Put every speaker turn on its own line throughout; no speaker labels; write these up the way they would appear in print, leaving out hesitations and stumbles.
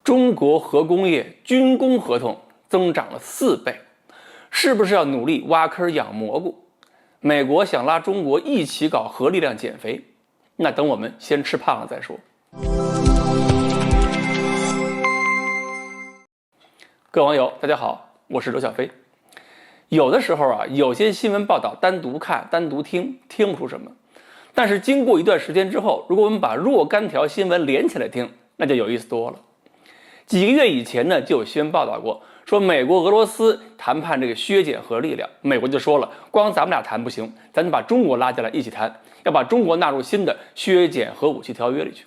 中国核工业军工合同增长了4倍，是不是要努力挖坑养蘑菇？美国想拉中国一起搞核力量减肥，那等我们先吃胖了再说。各位网友，大家好，我是刘小飞。有的时候啊，有些新闻报道单独看、单独听不出什么，但是经过一段时间之后，如果我们把若干条新闻连起来听，那就有意思多了。几个月以前呢，就有新闻报道过，说美国、俄罗斯谈判这个削减核力量，美国就说了，光咱们俩谈不行，咱就把中国拉进来一起谈，要把中国纳入新的削减核武器条约里去。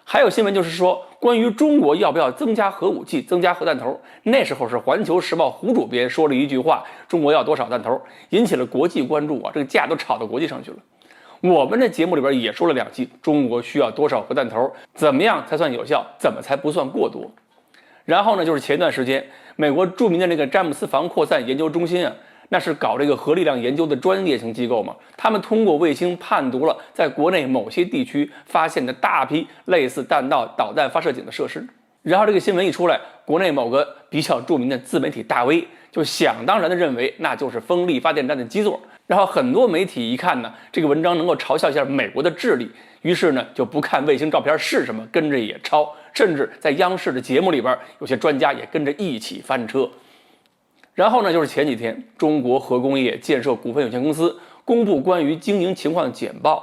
还有新闻就是说，关于中国要不要增加核武器、增加核弹头，那时候是《环球时报》胡主编说了一句话，中国要多少弹头，引起了国际关注啊，这个架都炒到国际上去了。我们的节目里边也说了2期，中国需要多少核弹头，怎么样才算有效，怎么才不算过多。然后呢，就是前段时间美国著名的那个詹姆斯防扩散研究中心啊，那是搞这个核力量研究的专业性机构嘛，他们通过卫星判读了在国内某些地区发现的大批类似弹道导弹发射井的设施。然后这个新闻一出来，国内某个比较著名的自媒体大 V 就想当然的认为那就是风力发电站的基座。然后很多媒体一看呢，这个文章能够嘲笑一下美国的智力，于是呢就不看卫星照片是什么，跟着也抄，甚至在央视的节目里边，有些专家也跟着一起翻车。然后呢，就是前几天中国核工业建设股份有限公司公布关于经营情况的简报，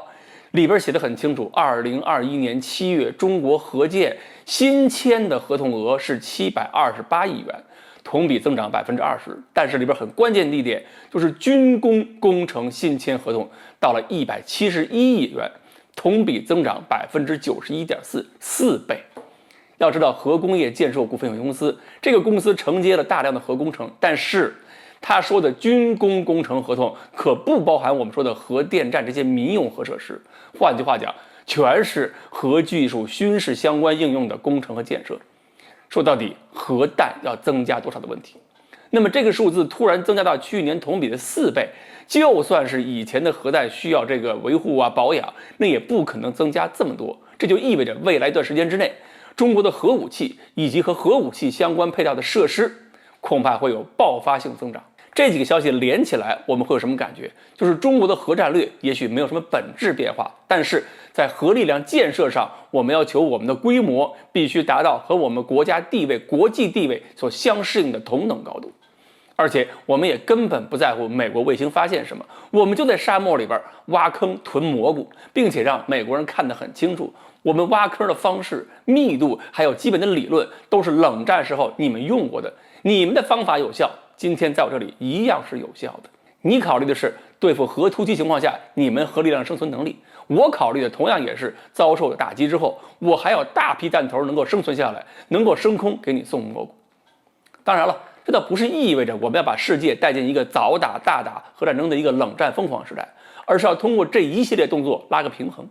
里边写得很清楚，2021年7月中国核建新签的合同额是728亿元，同比增长20%。但是里边很关键的一点就是军工工程新签合同到了171亿元，同比增长91.4%， 4倍。要知道，核工业建设股份有限公司这个公司承接了大量的核工程，但是他说的军工工程合同可不包含我们说的核电站这些民用核设施，换句话讲，全是核技术、军事相关应用的工程和建设。说到底，核弹要增加多少的问题。那么这个数字突然增加到去年同比的4倍，就算是以前的核弹需要这个维护啊保养，那也不可能增加这么多。这就意味着未来一段时间之内，中国的核武器以及和核武器相关配套的设施恐怕会有爆发性增长。这几个消息连起来，我们会有什么感觉？就是中国的核战略也许没有什么本质变化，但是在核力量建设上，我们要求我们的规模必须达到和我们国家地位、国际地位所相适应的同等高度。而且我们也根本不在乎美国卫星发现什么，我们就在沙漠里边挖坑囤蘑菇，并且让美国人看得很清楚，我们挖坑的方式、密度还有基本的理论都是冷战时候你们用过的，你们的方法有效，今天在我这里一样是有效的。你考虑的是对付核突击情况下你们核力量生存能力，我考虑的同样也是遭受了打击之后，我还有大批弹头能够生存下来，能够升空给你送蘑菇。当然了，这倒不是意味着我们要把世界带进一个早打大打核战争的一个冷战疯狂时代，而是要通过这一系列动作拉个平衡。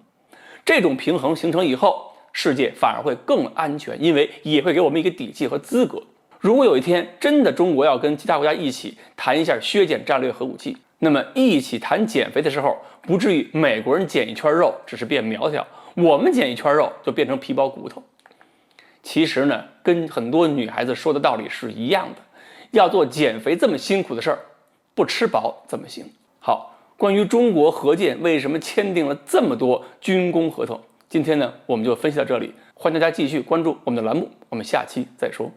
这种平衡形成以后，世界反而会更安全，因为也会给我们一个底气和资格。如果有一天真的中国要跟其他国家一起谈一下削减战略核武器，那么一起谈减肥的时候，不至于美国人减一圈肉只是变苗条，我们减一圈肉就变成皮包骨头。其实呢，跟很多女孩子说的道理是一样的，要做减肥这么辛苦的事儿，不吃饱怎么行？好，关于中国核建为什么签订了这么多军工合同，今天呢我们就分析到这里，欢迎大家继续关注我们的栏目，我们下期再说。